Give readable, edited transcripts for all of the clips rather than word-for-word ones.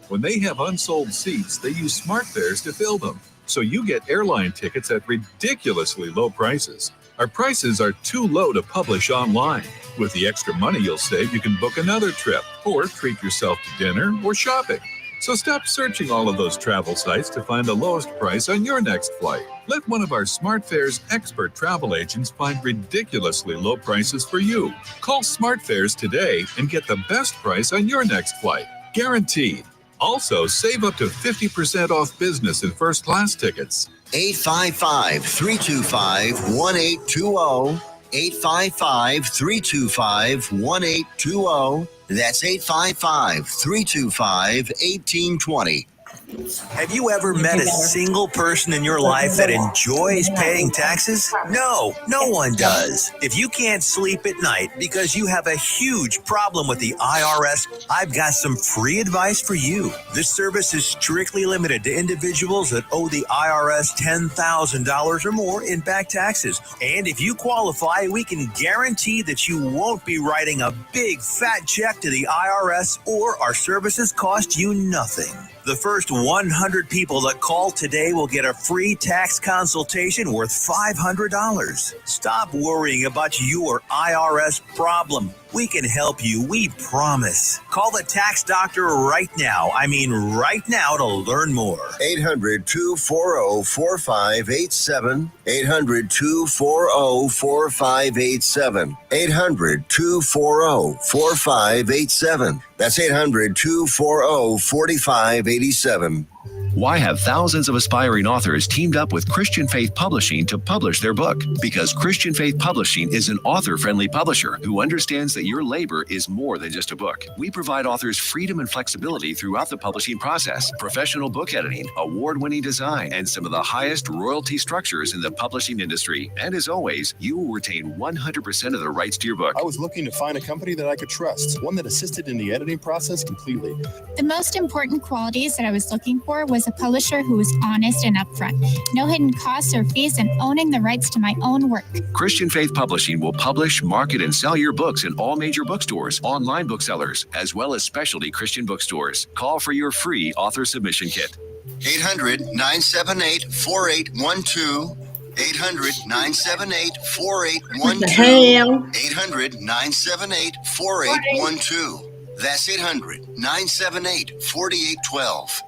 When they have unsold seats, they use SmartFares to fill them. So you get airline tickets at ridiculously low prices. Our prices are too low to publish online. With the extra money you'll save, you can book another trip or treat yourself to dinner or shopping. So stop searching all of those travel sites to find the lowest price on your next flight. Let one of our SmartFares expert travel agents find ridiculously low prices for you. Call SmartFares today and get the best price on your next flight. Guaranteed. Also, save up to 50% off business and first class tickets. 855-325-1820. 855-325-1820. That's 855-325-1820. Have you ever met a single person in your life that enjoys paying taxes? No one does. If you can't sleep at night because you have a huge problem with the IRS, I've got some free advice for you. This service is strictly limited to individuals that owe the IRS $10,000 or more in back taxes. And if you qualify, we can guarantee that you won't be writing a big fat check to the IRS, or our services cost you nothing. The first 100 people that call today will get a free tax consultation worth $500. Stop worrying about your IRS problem. We can help you, we promise. Call the tax doctor right now. I mean right now to learn more. 800-240-4587. 800-240-4587. 800-240-4587. That's 800-240-4587. Why have thousands of aspiring authors teamed up with Christian Faith Publishing to publish their book? Because Christian Faith Publishing is an author-friendly publisher who understands that your labor is more than just a book. We provide authors freedom and flexibility throughout the publishing process, professional book editing, award-winning design, and some of the highest royalty structures in the publishing industry. And as always, you will retain 100% of the rights to your book. I was looking to find a company that I could trust, one that assisted in the editing process completely. The most important qualities that I was looking for was a publisher who was honest and upfront, no hidden costs or fees, and owning the rights to my own work. Christian Faith Publishing will publish, market, and sell your books in all major bookstores, online booksellers, as well as specialty Christian bookstores. Call for your free author submission kit. 800-978-4812. 800-978-4812. 800-978-4812. That's 800-978-4812.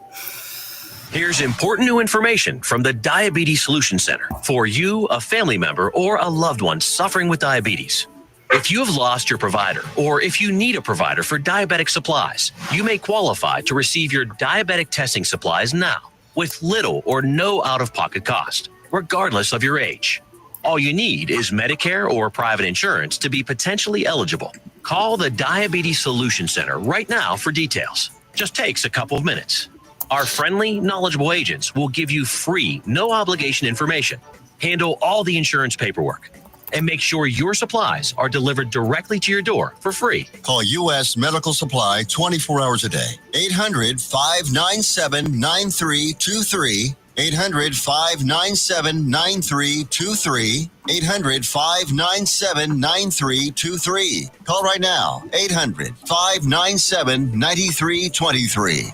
Here's important new information from the Diabetes Solution Center for you, a family member, or a loved one suffering with diabetes. If you have lost your provider, or if you need a provider for diabetic supplies, you may qualify to receive your diabetic testing supplies now with little or no out-of-pocket cost, regardless of your age. All you need is Medicare or private insurance to be potentially eligible. Call the Diabetes Solution Center right now for details. Just takes a couple of minutes. Our friendly, knowledgeable agents will give you free, no-obligation information, handle all the insurance paperwork, and make sure your supplies are delivered directly to your door for free. Call U.S. Medical Supply 24 hours a day. 800-597-9323. 800-597-9323. 800-597-9323. Call right now. 800-597-9323.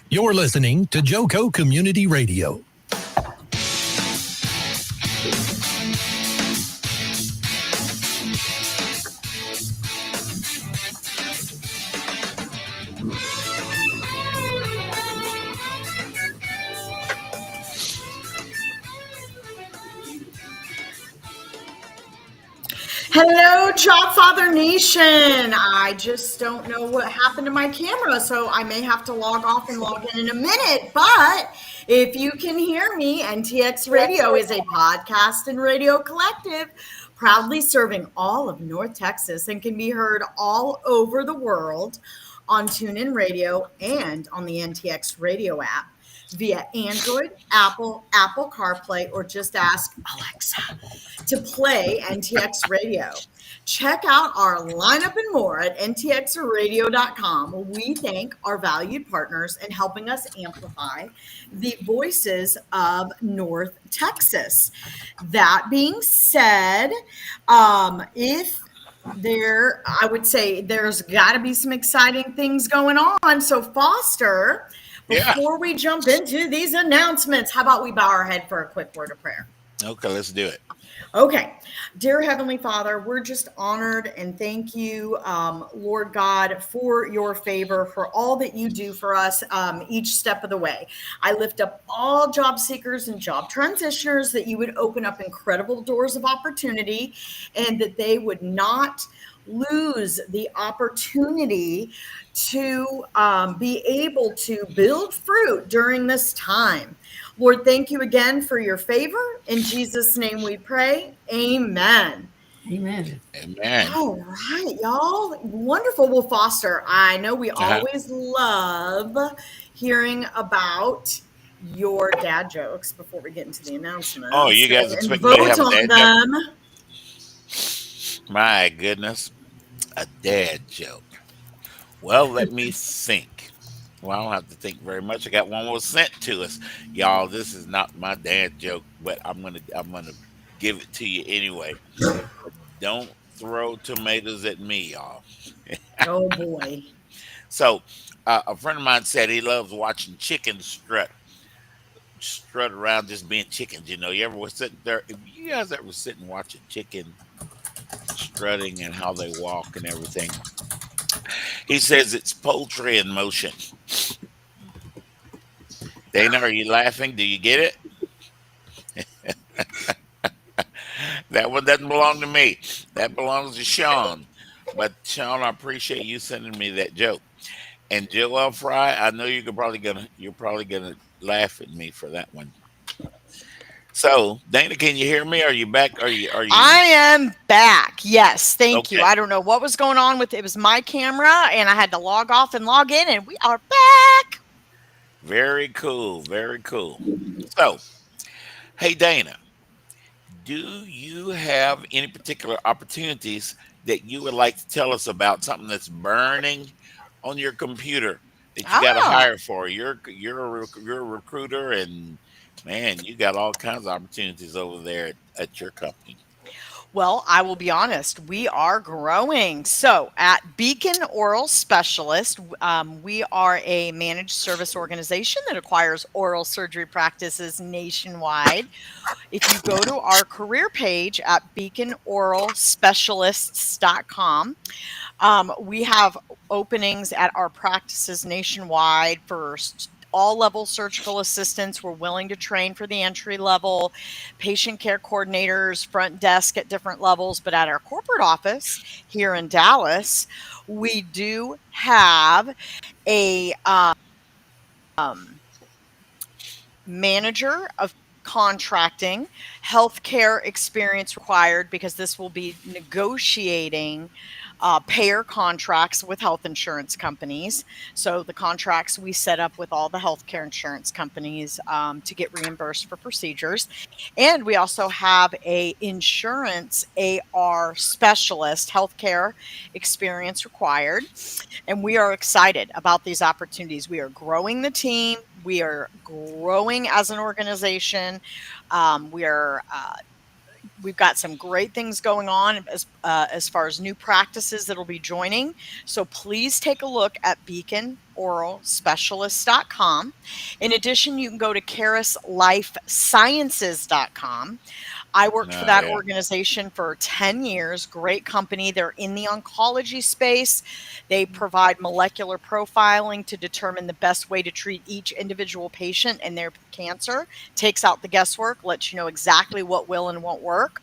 You're listening to Joco Community Radio. Hello, Jobfather Nation. I just don't know what happened to my camera, so I may have to log off and log in a minute. But if you can hear me, NTX Radio is a podcast and radio collective proudly serving all of North Texas and can be heard all over the world on TuneIn Radio and on the NTX Radio app via Android, Apple CarPlay, or just ask Alexa to play NTX Radio. Check out our lineup and more at ntxradio.com. We thank our valued partners in helping us amplify the voices of North Texas. That being said, if I would say there's got to be some exciting things going on. So, Foster, Yeah. before we jump into these announcements, how about we bow our head for a quick word of prayer? Okay, let's do it. Okay. Dear Heavenly Father, we're just honored and thank you, Lord God, for your favor, for all that you do for us each step of the way. I lift up all job seekers and job transitioners, that you would open up incredible doors of opportunity and that they would not lose the opportunity to be able to build fruit during this time. Lord, thank you again for your favor. In Jesus' name we pray. Amen. Amen. Amen. All right, y'all. Wonderful. Well, Foster, I know we Uh-huh. always love hearing about your dad jokes before we get into the Oh, announcements you guys and expect me to vote have a on dad joke? them. My goodness, a dad joke. Well, let me think. Well, I don't have to think very much. I got one more sent to us, y'all. This is not my dad joke, but I'm gonna give it to you anyway. Don't throw tomatoes at me, y'all. Oh, boy. So, a friend of mine said he loves watching chickens strut around, just being chickens. You ever was sitting there? If you guys ever sit and watch a chicken strutting and how they walk and everything, he says it's poultry in motion. Dana, are you laughing? Do you get it? That one doesn't belong to me. That belongs to Sean. But Sean, I appreciate you sending me that joke. And Joel Fry, I know you're probably gonna laugh at me for that one. So, Dana, can you hear me? Are you back? Are you I am back. Yes, thank you. okay? I don't know what was going on with it. Was my camera, and I had to log off and log in, and we are back. Very cool. Very cool. So, hey Dana, do you have any particular opportunities that you would like to tell us about? Something that's burning on your computer that you got to Oh, hire for. You're a recruiter, and man, you got all kinds of opportunities over there at your company. well, I will be honest. We are growing. So at Beacon Oral Specialist, we are a managed service organization that acquires oral surgery practices nationwide. If you go to our career page at beaconoralspecialists.com, we have openings at our practices nationwide for all level surgical assistants. We're willing to train for the entry level, patient care coordinators, front desk at different levels. But at our corporate office here in Dallas, we do have a manager of contracting, healthcare experience required, because this will be negotiating payer contracts with health insurance companies. So the contracts we set up with all the healthcare insurance companies to get reimbursed for procedures. And we also have a insurance AR specialist, healthcare experience required. And we are excited about these opportunities. We are growing the team. We are growing as an organization. We are we've got some great things going on as far as new practices that will be joining. So please take a look at beaconoralspecialists.com. In addition, you can go to carislifesciences.com. I worked for Oh that yeah. organization for 10 years. Great company. They're in the oncology space. They provide molecular profiling to determine the best way to treat each individual patient and their cancer. Takes out the guesswork, lets you know exactly what will and won't work.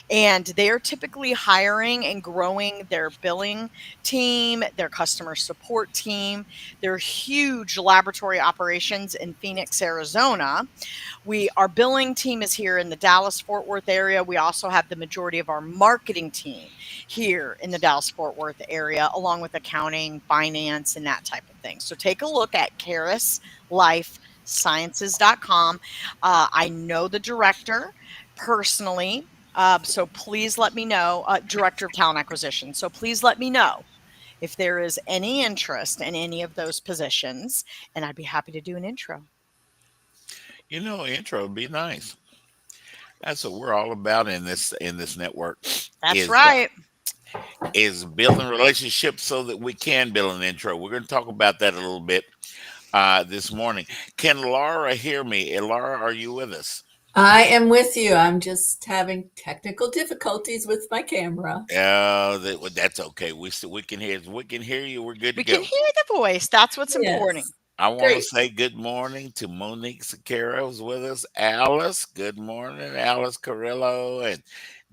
And they're typically hiring and growing their billing team, their customer support team, their huge laboratory operations in Phoenix, Arizona. Our billing team is here in the Dallas-Fort Worth area. We also have the majority of our marketing team here in the Dallas-Fort Worth area, along with accounting, finance, and that type of thing. So take a look at carislifesciences.com. I know the director personally, so please let me know, director of talent acquisition. So please let me know if there is any interest in any of those positions, and I'd be happy to do an intro. Intro would be nice. That's what we're all about in this network. That's Is right. is building relationships so that we can build an intro. We're going to talk about that a little bit this morning. Can Laura hear me? Laura, are you with us? I am with you. I'm just having technical difficulties with my camera. That's okay. We can hear you. We're good to We can go. hear the voice. That's what's important. Yes. I want to Great. say good morning to Monique Sakara who's with us. Alice, good morning. Alice Carrillo and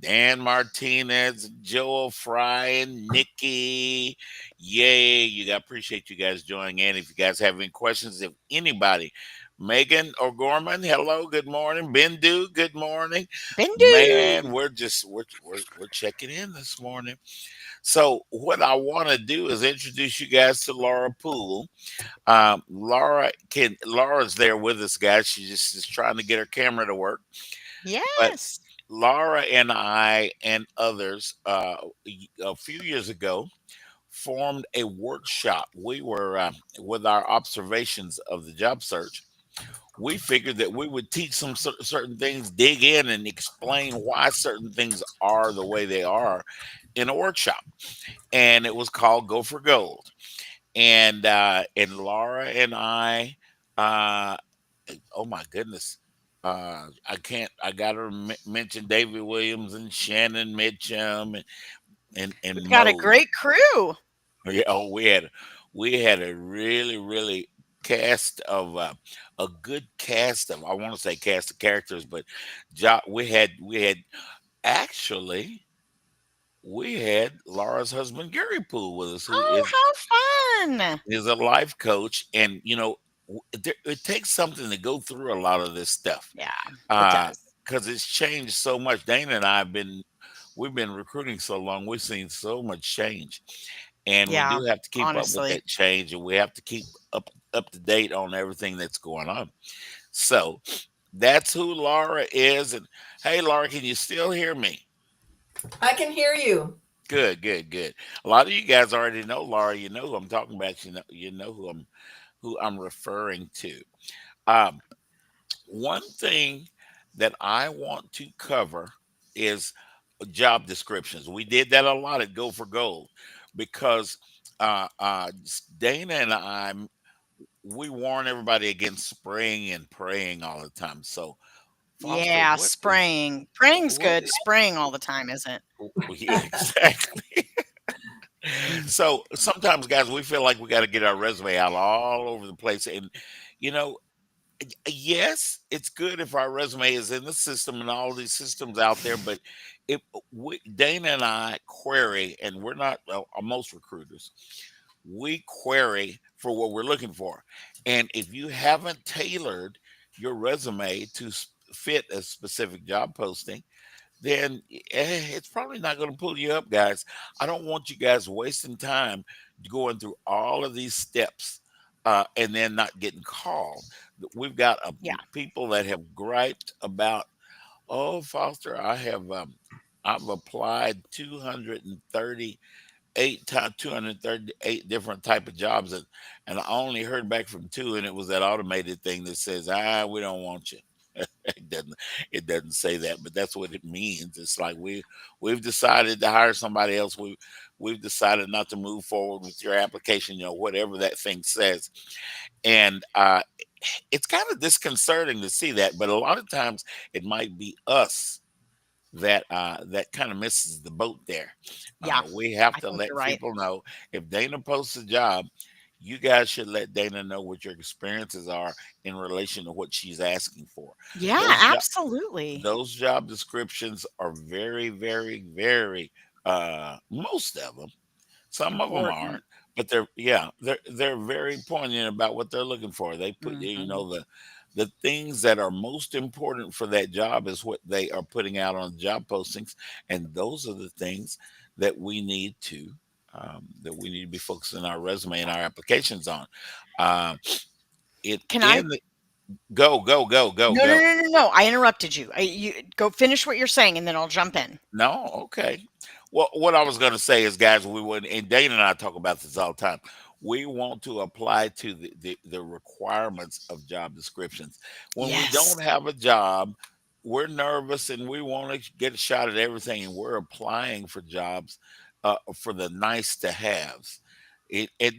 Dan Martinez, Joel Fry, and Nikki. Yay. Appreciate you guys joining in. If you guys have any questions, if anybody, Megan O'Gorman, hello, good morning. Bindu, good morning. Bindu. Man, we're checking in this morning. So what I want to do is introduce you guys to Laura Poole. Laura's there with us, guys. She just is trying to get her camera to work. But Yes. Laura and I and others a few years ago formed a workshop. We were with our observations of the job search. We figured that we would teach some certain things, dig in and explain why certain things are the way they are in a workshop. And it was called Go for Gold. And Laura and I, uh, oh my goodness, I got to mention David Williams and Shannon Mitchum and We've got a Mo. great crew. Yeah, oh, we had a really a good cast of, I want to say cast of characters, but we had actually we had Laura's husband Gary Poole with us, who Oh, how fun. is a life coach, and it takes something to go through a lot of this stuff, Yeah, it uh, does. because it's changed so much. Dana and I have we've been recruiting so long, we've seen so much change, and we Yeah, do have to keep up with honestly. that change, and we have to keep up to date on everything that's going on. So that's who Laura is. And hey, Laura, can you still hear me? I can hear you. Good, good, good. A lot of you guys already know Laura. You know who I'm talking about. You know who I'm referring to. Um, One thing that I want to cover is job descriptions. We did that a lot at Go for Gold because Dana and I, we warn everybody against spraying and praying all the time. So, Foster, Yeah, spraying. Praying's what good. is Spraying all the time isn't. yeah, exactly. So sometimes, guys, we feel like we got to get our resume out all over the place, and you know, yes, it's good if our resume is in the system and all these systems out there, but if Dana and I query, and we're not most recruiters, we query for what we're looking for. And if you haven't tailored your resume to fit a specific job posting, then it's probably not going to pull you up, guys. I don't want you guys wasting time going through all of these steps and then not getting called. We've got Yeah. people that have griped about, oh, Foster, I've applied 238 different type of jobs, and I only heard back from two, and it was that automated thing that says, we don't want you. it doesn't it doesn't say that, but that's what it means. It's like we've decided to hire somebody else. We've decided not to move forward with your application, whatever that thing says. And it's kind of disconcerting to see that, but a lot of times it might be us that kind of misses the boat there. Yeah. We have I to think let you're right. people know, if Dana posts a job, you guys should let Dana know what your experiences are in relation to what she's asking for. Yeah, Those jo- absolutely. those job descriptions are very, very, very. Most of them, some of them Important. aren't, but they're very poignant about what they're looking for. They put Mhm. the things that are most important for that job is what they are putting out on job postings, and those are the things that we need to be focusing our resume and our applications on. Um, it Can I in the Go, go, go, go, No, no, go. no, no, no. I interrupted you. You go finish what you're saying and then I'll jump in. No, okay. Well, what I was going to say is, guys, we would, and Dana and I talk about this all the time. We want to apply to the requirements of job descriptions. When we Yes. don't have a job, we're nervous and we want to get a shot at everything, and we're applying for jobs for the nice to haves.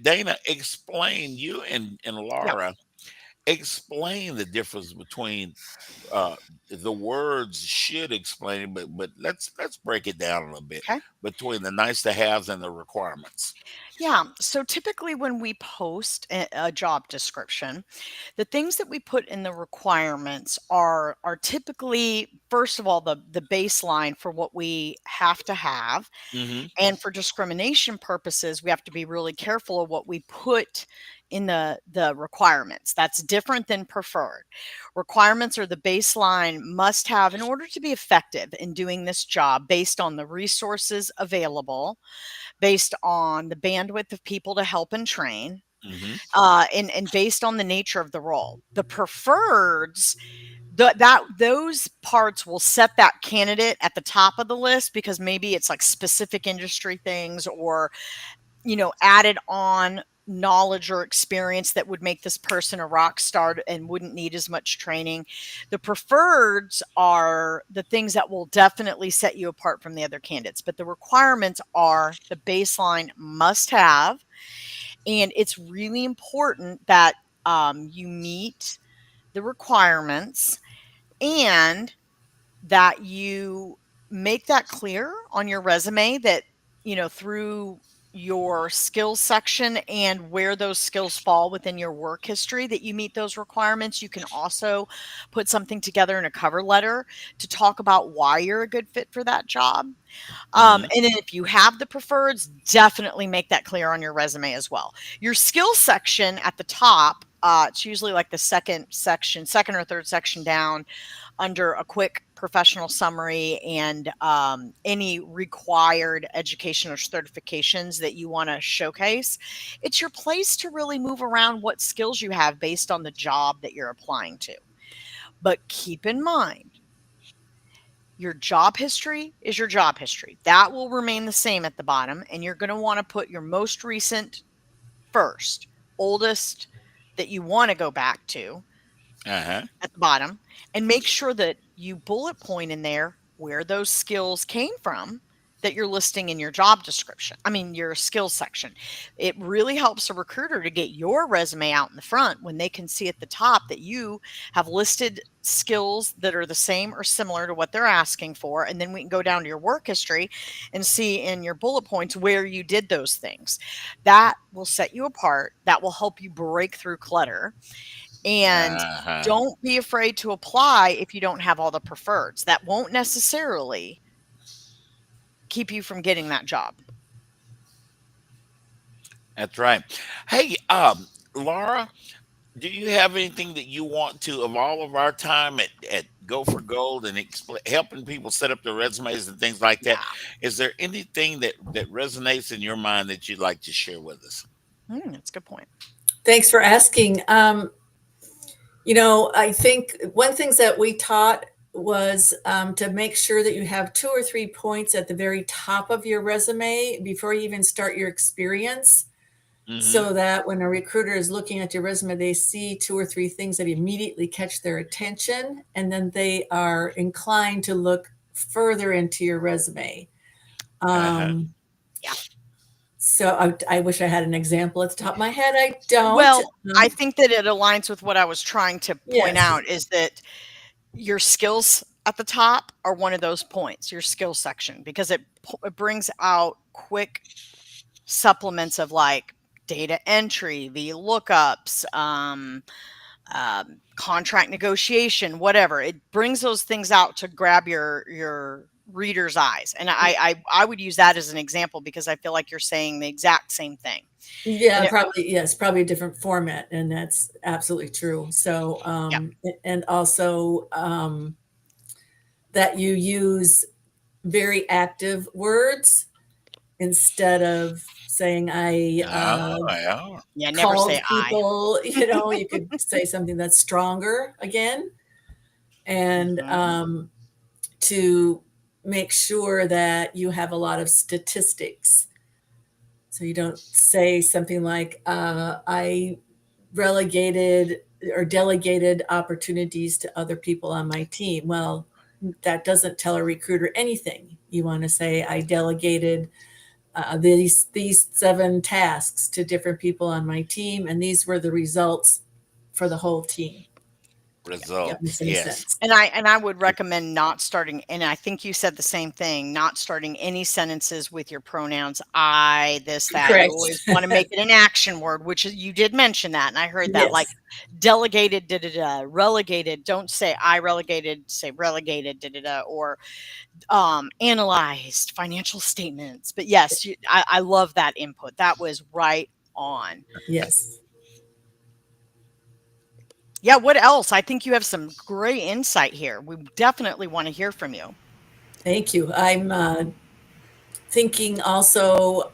Dana, explain, you and Yeah. Laura, explain the difference between uh, the words should explain it, but let's break it down a little bit Okay. between the nice to haves and the requirements. Yeah. So typically, when we post a job description, the things that we put in the requirements are typically, first of all, the baseline for what we have to have. Hmm. And for discrimination purposes, we have to be really careful of what we put in the requirements. That's different than preferred. Requirements are the baseline must have in order to be effective in doing this job based on the resources available, based on the bandwidth of people to help and train, Hmm. and based on the nature of the role. The preferreds, those parts will set that candidate at the top of the list because maybe it's like specific industry things, or added on knowledge or experience that would make this person a rock star and wouldn't need as much training. The preferreds are the things that will definitely set you apart from the other candidates, but the requirements are the baseline must have. And it's really important that you meet the requirements, and that you make that clear on your resume, that through your skills section and where those skills fall within your work history, that you meet those requirements. You can also put something together in a cover letter to talk about why you're a good fit for that job. Hmm. And then if you have the preferreds, definitely make that clear on your resume as well. Your skills section at the top, it's usually like the second or third section down, under a quick professional summary and any required education or certifications that you want to showcase. It's your place to really move around what skills you have based on the job that you're applying to. But keep in mind, your job history is your job history. That will remain the same at the bottom, and you're going to want to put your most recent first, oldest that you want to go back to Uh-huh. at the bottom, and make sure that you bullet point in there where those skills came from that you're listing in your job description. I mean, your skills section. It really helps a recruiter to get your resume out in the front when they can see at the top that you have listed skills that are the same or similar to what they're asking for. And then we can go down to your work history and see in your bullet points where you did those things. That will set you apart. That will help you break through clutter. And Uh-huh. don't be afraid to apply if you don't have all the preferreds. That won't necessarily keep you from getting that job. That's right. Hey, Laura, do you have anything that you want to, of all of our time at Go for Gold and helping people set up their resumes and things like Yeah. that? Is there anything that resonates in your mind that you'd like to share with us? That's a good point. Thanks for asking. I think one thing that we taught was to make sure that you have 2 or 3 points at the very top of your resume before you even start your experience. Hmm. So that when a recruiter is looking at your resume, they see 2 or 3 things that immediately catch their attention, and then they are inclined to look further into your resume. Uh-huh. Yeah. So I wish I had an example at the top of my head. I don't. Well, I think that it aligns with what I was trying to point Yes. out, is that your skills at the top are one of those points, your skills section, because it brings out quick supplements of like data entry, VLOOKUPs, contract negotiation, whatever. It brings those things out to grab your reader's eyes. And I would use that as an example because I feel like you're saying the exact same thing. Yeah, And probably. Yes, probably a different format, and that's absolutely true. So, and also that you use very active words instead of saying I never called say I. people. You could say something that's stronger again, and to make sure that you have a lot of statistics. So you don't say something like, I relegated or delegated opportunities to other people on my team. Well, that doesn't tell a recruiter anything. You want to say, I delegated these 7 tasks to different people on my team, and these were the results for the whole team. Results, yes. And I would recommend not starting, and I think you said the same thing, not starting any sentences with your pronouns I, this, that. Correct. You always want to make it an action word, which you did mention that, and I heard that, Yes. like delegated, da-da-da, relegated, don't say I relegated, say relegated, da-da-da, or analyzed financial statements. But yes, I love that input. That was right on. Yes. Yeah, what else? I think you have some great insight here. We definitely want to hear from you. Thank you. I'm thinking also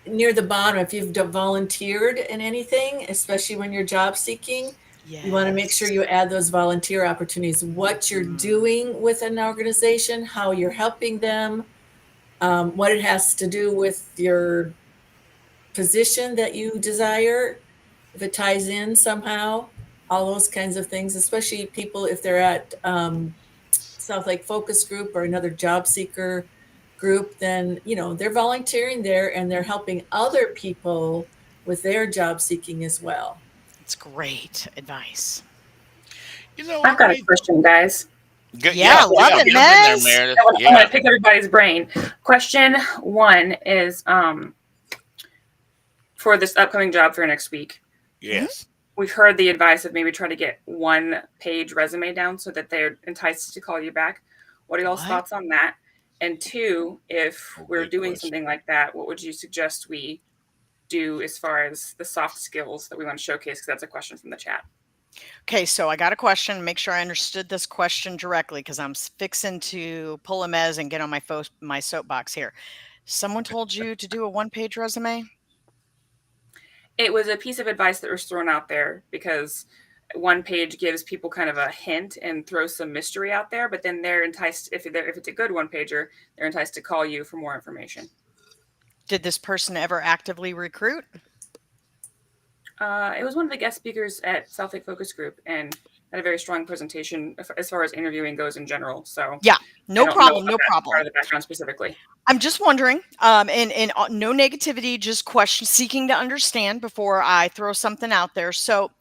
near the bottom, if you've volunteered in anything, especially when you're job seeking, you want to make sure you add those volunteer opportunities, what you're doing with an organization, how you're helping them, what it has to do with your position that you desire, if it ties in somehow, all those kinds of things, especially people if they're at South Lake Focus Group or another job seeker group, then they're volunteering there and they're helping other people with their job seeking as well. It's great advice. I've got a question, guys. Yeah, love it, Mez. Meredith. I want to pick everybody's brain. Question 1 is for this upcoming job fair next week. Yes. We've heard the advice of maybe try to get 1-page resume down so that they're enticed to call you back. What are y'all's thoughts on that? And 2, if we're doing something like that, what would you suggest we do as far as the soft skills that we want to showcase? Because that's a question from the chat. Okay, so I got a question. Make sure I understood this question directly because I'm fixing to pull a Mez and get on my soapbox here. Someone told you to do a 1-page resume? It was a piece of advice that was thrown out there because 1 page gives people kind of a hint and throws some mystery out there, but then they're enticed, if it's a good 1-pager, they're enticed to call you for more information. Did this person ever actively recruit? It was one of the guest speakers at South Lake Focus Group and had a very strong presentation as far as interviewing goes in general. So yeah, no problem. Part of the background specifically. I'm just wondering, and no negativity, just seeking to understand before I throw something out there. So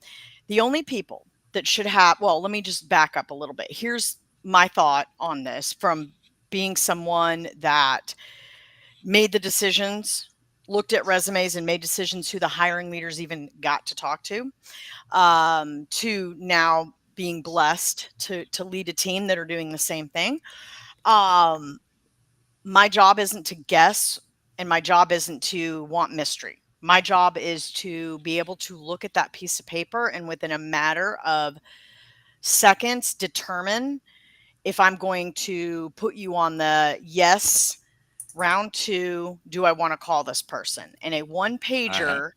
the only people that should have, well, let me just back up a little bit. Here's my thought on this from being someone that made the decisions, looked at resumes and made decisions who the hiring leaders even got to talk to now being blessed to lead a team that are doing the same thing. My job isn't to guess, and my job isn't to want mystery. My job is to be able to look at that piece of paper and within a matter of seconds determine if I'm going to put you on the yes, round 2, do I want to call this person? And a 1-pager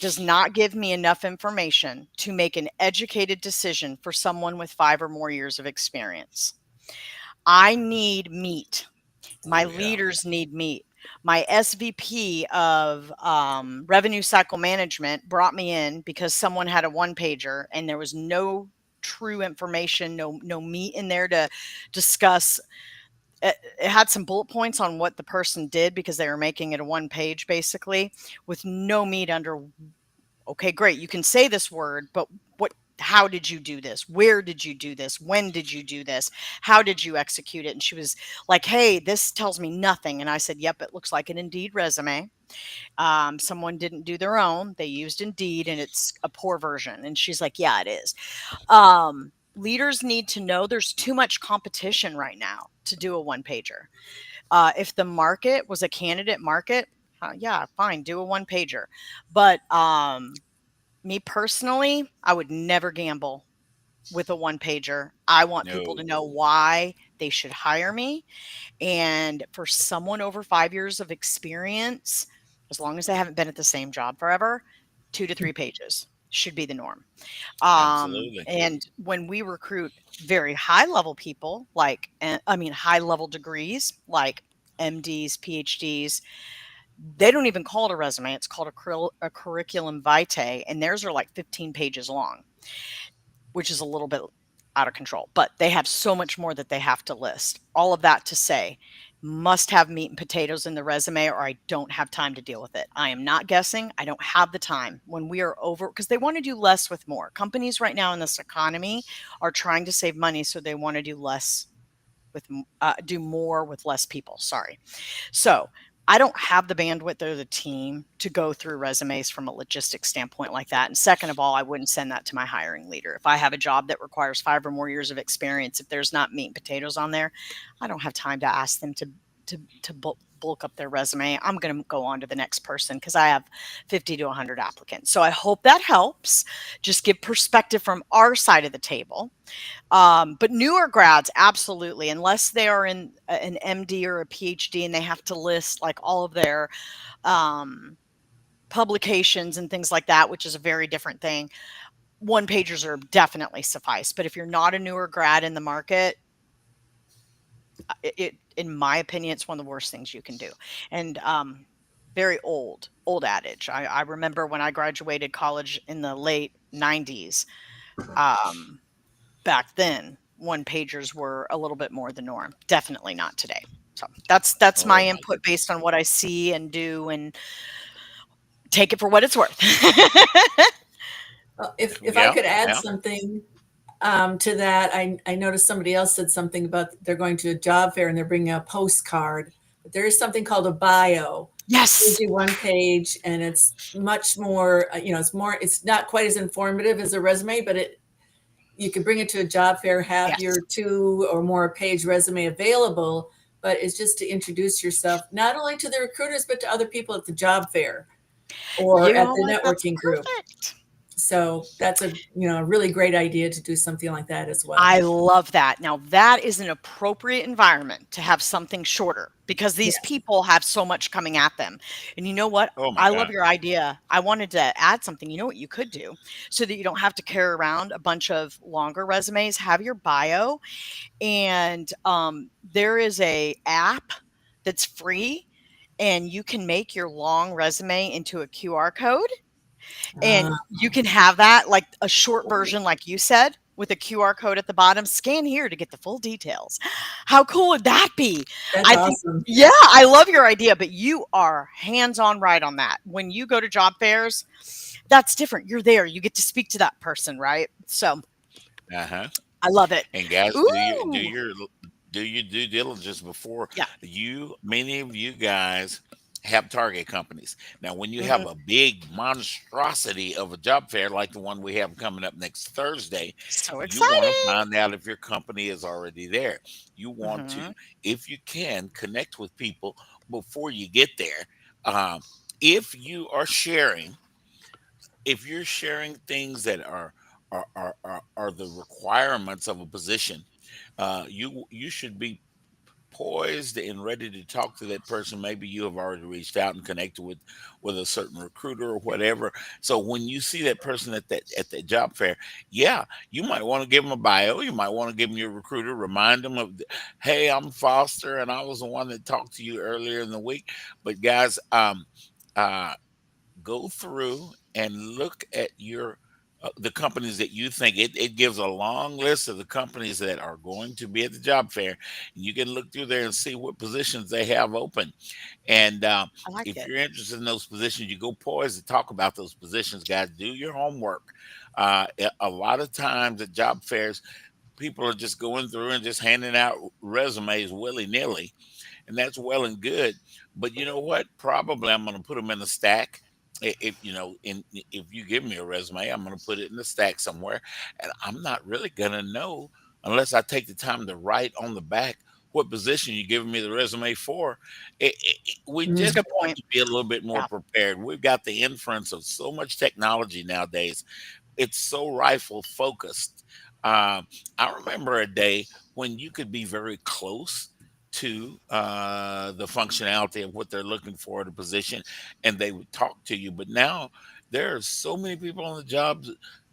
does not give me enough information to make an educated decision for someone with 5 or more years of experience. I need meat. My leaders need meat. My SVP of revenue cycle management brought me in because someone had a 1-pager and there was no true information, no meat in there to discuss. It had some bullet points on what the person did because they were making it a 1-page basically with no meat under. Okay, great. You can say this word, but how did you do this? Where did you do this? When did you do this? How did you execute it? And she was like, hey, this tells me nothing. And I said, yep, it looks like an Indeed resume. Someone didn't do their own. They used Indeed and it's a poor version. And she's like, yeah, it is. Leaders need to know there's too much competition right now to do a 1-pager. If the market was a candidate market, yeah, fine, do a 1-pager. But me personally, I would never gamble with a 1-pager. I want people to know why they should hire me. And for someone over 5 years of experience, as long as they haven't been at the same job forever, 2 to 3 pages should be the norm. Absolutely. And when we recruit very high level people, high level degrees, like MDs, PhDs, they don't even call it a resume. It's called a curriculum vitae, and theirs are like 15 pages long, which is a little bit out of control. But they have so much more that they have to list. All of that to say, must have meat and potatoes in the resume or I don't have time to deal with it. I am not guessing. I don't have the time when we are over because they want to do less with more. Companies right now in this economy are trying to save money, so they want to do less with do more with less people. Sorry. So I don't have the bandwidth or the team to go through resumes from a logistics standpoint like that. And second of all, I wouldn't send that to my hiring leader. If I have a job that requires 5 or more years of experience, if there's not meat and potatoes on there, I don't have time to ask them to bulk up their resume. I'm going to go on to the next person because I have 50 to 100 applicants. So I hope that helps. Just give perspective from our side of the table. But newer grads, absolutely, unless they are in an MD or a PhD and they have to list like all of their publications and things like that, which is a very different thing. One pagers are definitely suffice. But if you're not a newer grad in the market, in my opinion, it's one of the worst things you can do. And very old adage. I remember when I graduated college in the late 90s. Back then, one pagers were a little bit more the norm. Definitely not today. So that's my input based on what I see and do, and take it for what it's worth. If I could add something to that, I noticed somebody else said something about they're going to a job fair and they're bringing a postcard. But there is something called a bio. Yes. It's usually one page, and it's much more. It's not quite as informative as a resume, but you can bring it to a job fair, have your 2 or more page resume available, but it's just to introduce yourself, not only to the recruiters, but to other people at the job fair or at the networking group. So that's a really great idea to do something like that as well. I love that. Now that is an appropriate environment to have something shorter because these people have so much coming at them. And you know what? I love your idea. I wanted to add something. You know what you could do so that you don't have to carry around a bunch of longer resumes? Have your bio, and there is a app that's free, and you can make your long resume into a QR code. And you can have that like a short version, like you said, with a QR code at the bottom. Scan here to get the full details. How cool would that be? That's awesome. Yeah, I love your idea, but you are hands-on right on that. When you go to job fairs, that's different. You're there. You get to speak to that person, right? So I love it. And guys, do your due diligence before many of you guys have target companies. Now, when you have a big monstrosity of a job fair like the one we have coming up next Thursday, so you want to find out if your company is already there. You want to, if you can, connect with people before you get there. If you're sharing things that are the requirements of a position, you should be poised and ready to talk to that person. Maybe you have already reached out and connected with a certain recruiter or whatever. So when you see that person at that job fair, you might want to give them a bio. You might want to give them your recruiter, remind them of, hey, I'm Foster, and I was the one that talked to you earlier in the week. But guys, go through and look at the companies that you think it gives a long list of the companies that are going to be at the job fair. And you can look through there and see what positions they have open. And if you're interested in those positions, you go poised to talk about those positions, guys. Do your homework. A lot of times at job fairs, people are just going through and just handing out resumes willy-nilly. And that's well and good. But you know what? Probably I'm going to put them in a stack. If you give me a resume, I'm going to put it in the stack somewhere, and I'm not really going to know unless I take the time to write on the back what position you're giving me the resume for. We just want to be a little bit more prepared. We've got the inference of so much technology nowadays. It's so rifle focused. I remember a day when you could be very close to the functionality of what they're looking for in a position, and they would talk to you. But now there are so many people on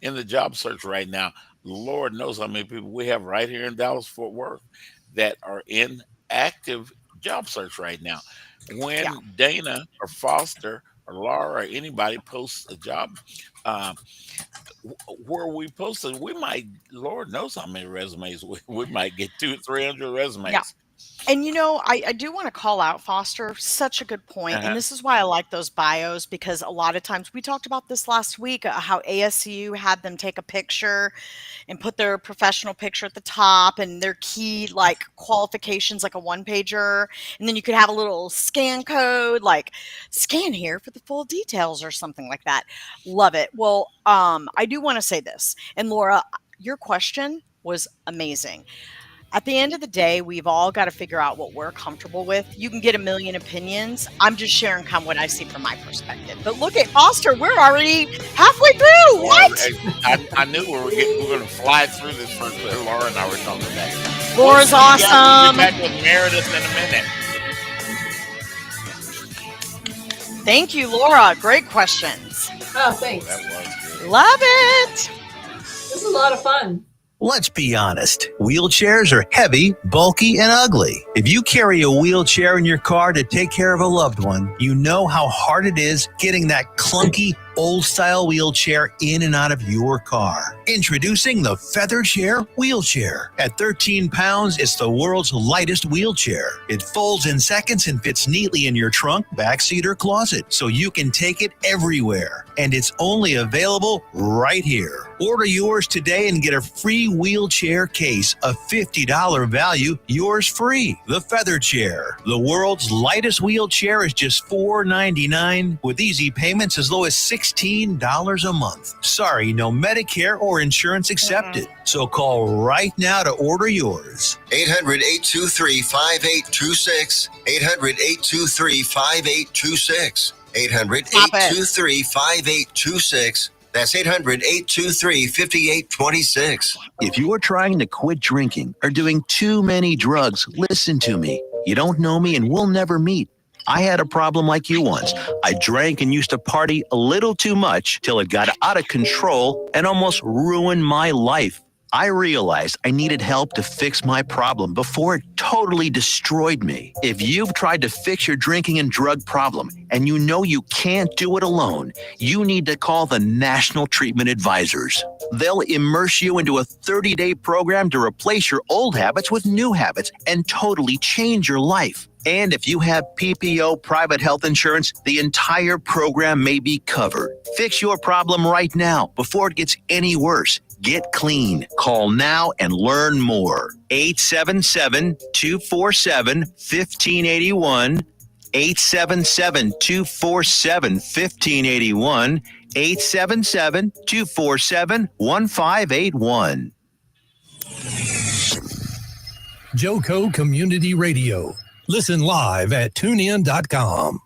in the job search right now. Lord knows how many people we have right here in Dallas Fort Worth that are in active job search right now. When Dana or Foster or Laura or anybody posts a job where we posted, we might, Lord knows how many resumes we might get 200 or 300 resumes. And I do want to call out Foster, such a good point. And this is why I like those bios, because a lot of times we talked about this last week, how ASU had them take a picture and put their professional picture at the top and their key qualifications, like a one pager. And then you could have a little scan code, like scan here for the full details or something like that. Love it. Well, I do want to say this. And Laura, your question was amazing. At the end of the day, we've all got to figure out what we're comfortable with. You can get a million opinions. I'm just sharing kind of what I see from my perspective. But look at Foster. We're already halfway through. What? I knew we were going to fly through this first. Laura and I were talking about it. Laura's awesome. We'll be back with Meredith in a minute. Thank you, Laura. Great questions. Oh, thanks. That was good. Love it. This is a lot of fun. Let's be honest. Wheelchairs are heavy, bulky, and ugly. If you carry a wheelchair in your car to take care of a loved one, you know how hard it is getting that clunky, old-style wheelchair in and out of your car. Introducing the Feather Chair Wheelchair. At 13 pounds, it's the world's lightest wheelchair. It folds in seconds and fits neatly in your trunk, backseat, or closet, so you can take it everywhere. And it's only available right here. Order yours today and get a free wheelchair case, a $50 value, yours free. The Feather Chair. The world's lightest wheelchair is just $4.99 with easy payments as low as $16 a month. Sorry, no Medicare or insurance accepted. So call right now to order yours. 800-823-5826. 800-823-5826. 800-823-5826. That's 800-823-5826. If you are trying to quit drinking or doing too many drugs, listen to me. You don't know me and we'll never meet. I had a problem like you once. I drank and used to party a little too much till it got out of control and almost ruined my life. I realized I needed help to fix my problem before it totally destroyed me. If you've tried to fix your drinking and drug problem and you know you can't do it alone, you need to call the National Treatment Advisors. They'll immerse you into a 30-day program to replace your old habits with new habits and totally change your life. And if you have PPO private health insurance, the entire program may be covered. Fix your problem right now before it gets any worse. Get clean. Call now and learn more. 877-247-1581. 877-247-1581. 877-247-1581. Joco Community Radio. Listen live at tunein.com.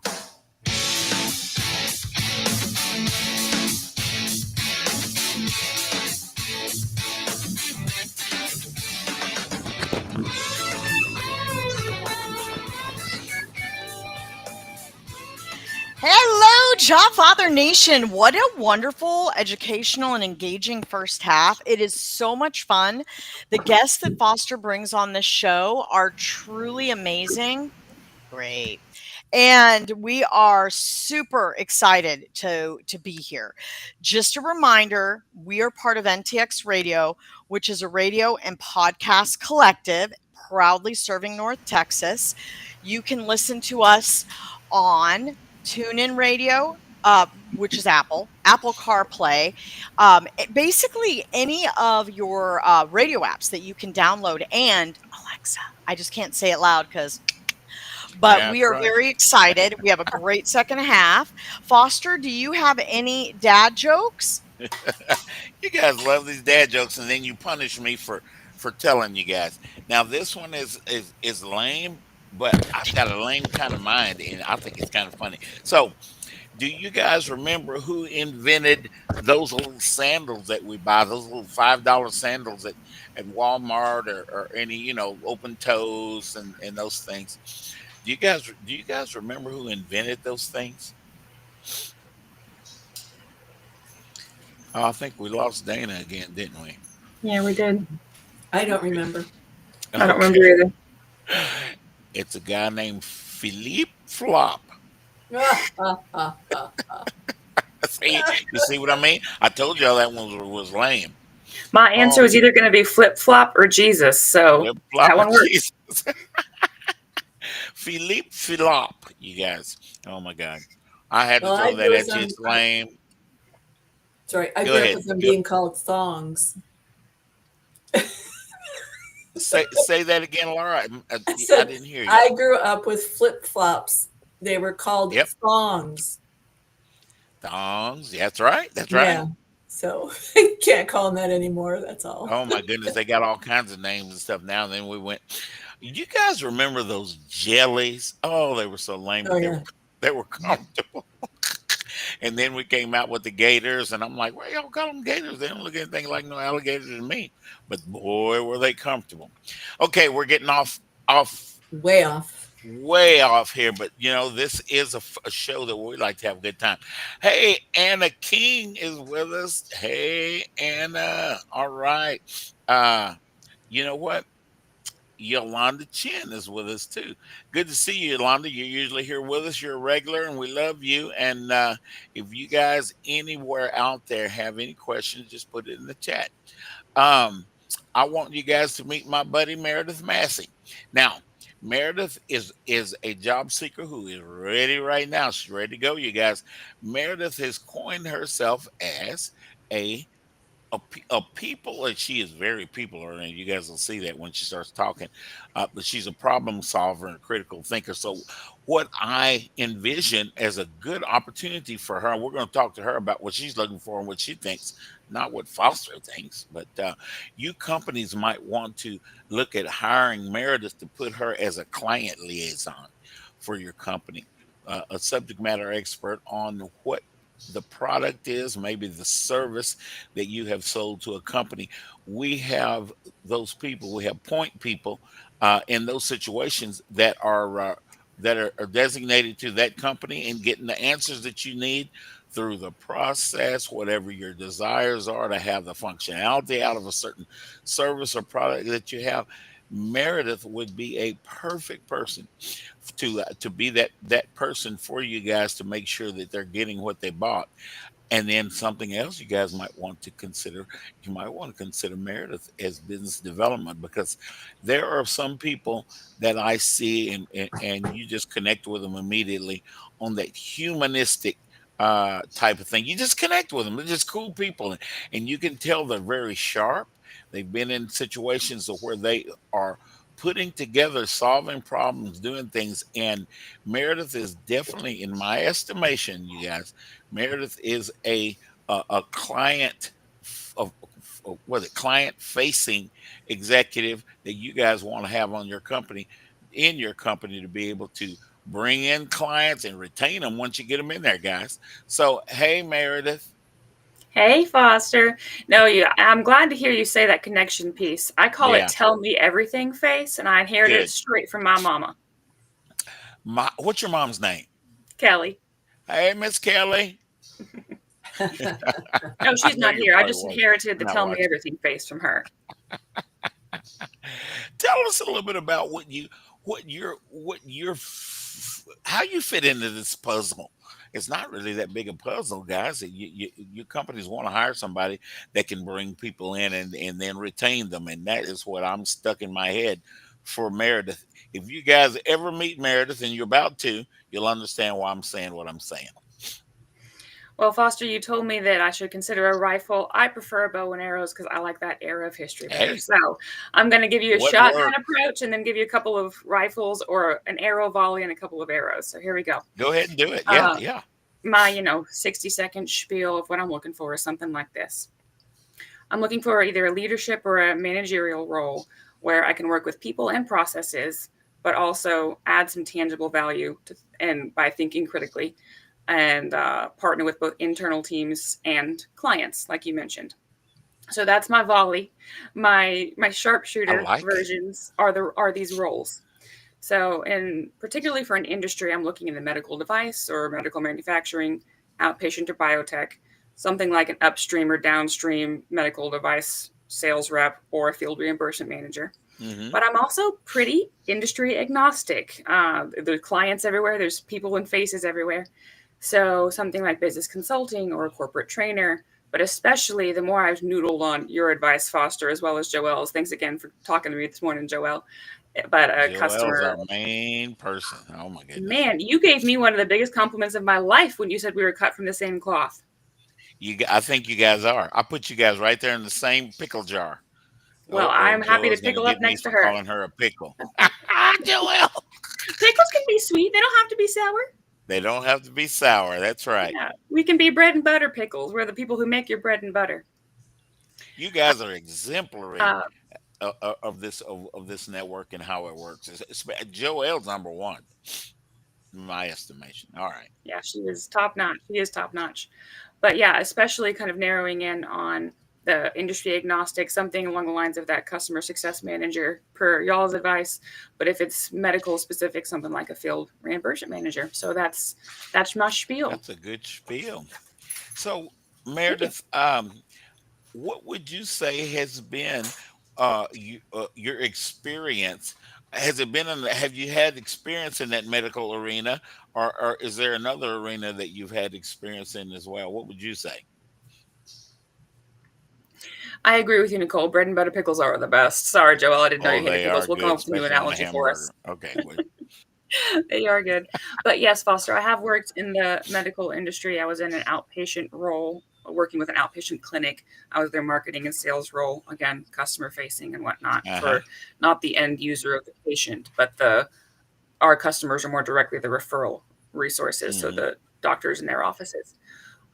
Hello, Jobfather Nation. What a wonderful, educational, and engaging first half. It is so much fun. The guests that Foster brings on this show are truly amazing. Great. And we are super excited to be here. Just a reminder, we are part of NTX Radio, which is a radio and podcast collective proudly serving North Texas. You can listen to us on TuneIn Radio, which is Apple CarPlay, basically any of your radio apps that you can download, and Alexa. I just can't say it loud but we are very excited. We have a great second half. Foster, do you have any dad jokes? You guys love these dad jokes, and then you punish me for telling you guys. Now this one is lame, but I've got a lame kind of mind, and I think it's kind of funny. So, do you guys remember who invented those little sandals that we buy? Those little $5 sandals at Walmart or any open toes and those things. Do you guys remember who invented those things? Oh, I think we lost Dana again, didn't we? Yeah, we did. I don't remember. I don't remember either. It's a guy named Philippe Flop. See, you see what I mean? I told y'all that one was lame. My answer was either going to be flip flop or Jesus, so Flip-flop that one or works. Jesus. Philippe Philop, you guys. Oh my God. I had to Well, I throw that grew with at you. them. It's lame. Sorry, I Go grew up ahead. with them Go, being called thongs. say that again, Laura. I I said didn't hear you. I grew up with flip flops. They were called Yep. thongs. Thongs. That's right. That's right. Yeah. So I can't call them that anymore. That's all. Oh my goodness, they got all kinds of names and stuff now. And then we went. You guys remember those jellies? Oh, they were so lame, Oh but yeah. they were comfortable. And then we came out with the gators, and I'm like, well, y'all call them gators. They don't look anything like no alligators to me. But boy, were they comfortable. Okay, we're getting Way off. way off here, but this is a show that we like to have a good time. Hey, Anna King is with us. Hey, Anna. All right. You know what? Yolanda Chin is with us too. Good to see you, Yolanda. You're usually here with us. You're a regular, and we love you. And if you guys anywhere out there have any questions, just put it in the chat. Um, I want you guys to meet my buddy Meredith Massie. Now, Meredith is a job seeker who is ready right now. She's ready to go, you guys. Meredith has coined herself as a people, and she is very people oriented. You guys will see that when she starts talking. But she's a problem solver and a critical thinker. So, what I envision as a good opportunity for her, and we're going to talk to her about what she's looking for and what she thinks, not what Foster thinks, but you companies might want to look at hiring Meredith to put her as a client liaison for your company, a subject matter expert on what the product is, maybe the service that you have sold to a company. We have those people. We have point people in those situations that are designated to that company and getting the answers that you need through the process, whatever your desires are to have the functionality out of a certain service or product that you have. Meredith would be a perfect person to be that person for you guys to make sure that they're getting what they bought. And then something else you guys might want to consider, you might want to consider Meredith as business development, because there are some people that I see and you just connect with them immediately on that humanistic type of thing. You just connect with them. They're just cool people. And you can tell they're very sharp. They've been in situations of where they are putting together, solving problems, doing things. And Meredith is definitely, in my estimation, you guys, Meredith is a client of client facing executive that you guys want to have on your company, in your company, to be able to bring in clients and retain them once you get them in there, guys. So, hey, Meredith. Hey, Foster. No, I'm glad to hear you say that connection piece. I call it tell me everything face, and I inherited it straight from my mama. What's your mom's name? Kelly. Hey, Miss Kelly. No, she's not here. I just inherited the tell me everything face from her. Tell us a little bit about how you fit into this puzzle. It's not really that big a puzzle, guys. Your companies want to hire somebody that can bring people in and then retain them. And that is what I'm stuck in my head for Meredith. If you guys ever meet Meredith, and you're about to, you'll understand why I'm saying what I'm saying. Well, Foster, you told me that I should consider a rifle. I prefer a bow and arrows because I like that era of history better. So I'm going to give you a shotgun approach and then give you a couple of rifles or an arrow volley and a couple of arrows. So here we go. Go ahead and do it. Yeah. My, 60-second spiel of what I'm looking for is something like this. I'm looking for either a leadership or a managerial role where I can work with people and processes, but also add some tangible value and by thinking critically, and partner with both internal teams and clients, like you mentioned. So that's my volley. My sharpshooter versions are these roles. So, and particularly for an industry, I'm looking in the medical device or medical manufacturing, outpatient or biotech, something like an upstream or downstream medical device sales rep or a field reimbursement manager. Mm-hmm. But I'm also pretty industry agnostic. There's clients everywhere. There's people and faces everywhere. So something like business consulting or a corporate trainer, but especially the more I've noodled on your advice, Foster, as well as Joelle's. Thanks again for talking to me this morning, Joelle. but a Joelle's customer. our main person. Oh my goodness. Man, you gave me one of the biggest compliments of my life when you said we were cut from the same cloth. I think you guys are. I put you guys right there in the same pickle jar. Well, Oh, I'm happy to Joelle's gonna pickle up get me next to for her. calling her a pickle. Joelle. Pickles can be sweet. They don't have to be sour. They don't have to be sour. That's right. Yeah, we can be bread and butter pickles. We're the people who make your bread and butter. You guys are exemplary Uh, of this network and how it works. Joelle's number one, in my estimation. All right. Yeah, she is top notch. She is top notch. But yeah, especially kind of narrowing in on the industry agnostic, something along the lines of that customer success manager per y'all's advice. But if it's medical specific, something like a field reimbursement manager. So that's my spiel. That's a good spiel. So Meredith, what would you say has been your experience? Has it been have you had experience in that medical arena, or is there another arena that you've had experience in as well? What would you say? I agree with you, Nicole. Bread and butter pickles are the best. Sorry, Joelle, I didn't know Oh, you hated they pickles. are We'll come good, up with a new especially on a analogy for us. hamburger. Okay. Well, They are good. But yes, Foster, I have worked in the medical industry. I was in an outpatient role, working with an outpatient clinic. I was their marketing and sales role, again, customer facing and whatnot, for not the end user of the patient, but our customers are more directly the referral resources, so the doctors in their offices.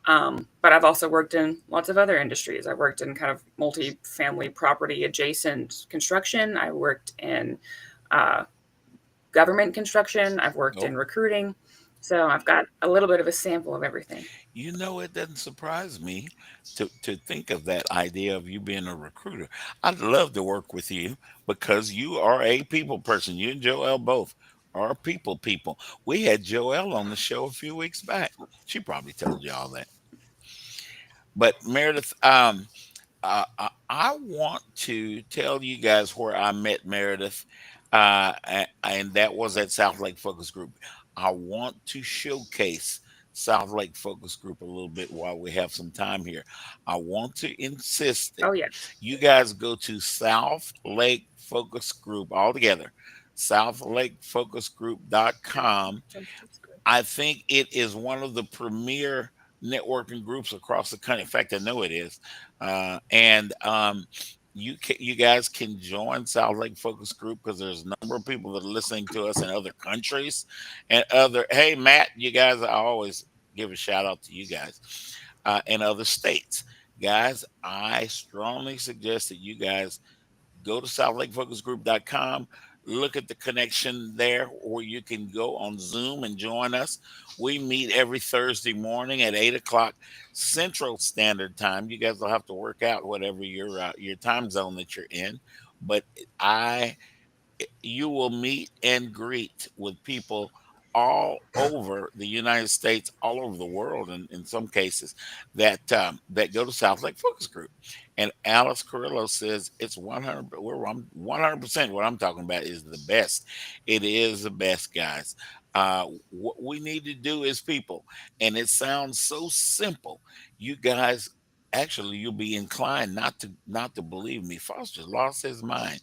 But I've also worked in lots of other industries. I've worked in kind of multi-family property adjacent construction. I worked in government construction. I've worked in recruiting. So I've got a little bit of a sample of everything. You know, it doesn't surprise me to think of that idea of you being a recruiter. I'd love to work with you because you are a people person. You and Joelle both are people. We had Joelle on the show a few weeks back. She probably told you all that. But Meredith, I want to tell you guys where I met Meredith, and that was at South Lake Focus Group. I want to showcase South Lake Focus Group a little bit while we have some time here. I want to insist that you guys go to South Lake Focus Group all together, southlakefocusgroup.com. I think it is one of the premier networking groups across the country. In fact, I know it is. And you guys can join South Lake Focus Group because there's a number of people that are listening to us in other countries and hey, Matt, you guys, I always give a shout out to you guys in other states. Guys, I strongly suggest that you guys go to southlakefocusgroup.com. Look at the connection there where you can go on Zoom and join us. We meet every Thursday morning at 8 o'clock Central Standard Time. You guys will have to work out whatever your time zone that you're in. But you will meet and greet with people all over the United States, all over the world, in some cases, that go to South Lake Focus Group. And Alice Carrillo says it's 100. We're 100%. What I'm talking about is the best. It is the best, guys. What we need to do is people, and it sounds so simple. You guys, actually, you'll be inclined not to believe me. Foster lost his mind,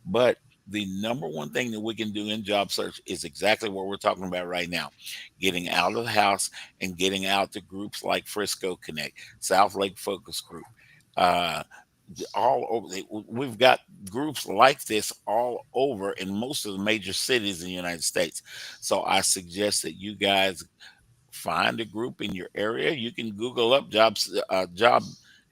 but the number one thing that we can do in job search is exactly what we're talking about right now: getting out of the house and getting out to groups like Frisco Connect, South Lake Focus Group. All over, we've got groups like this all over in most of the major cities in the United States. So I suggest that you guys find a group in your area. You can Google up job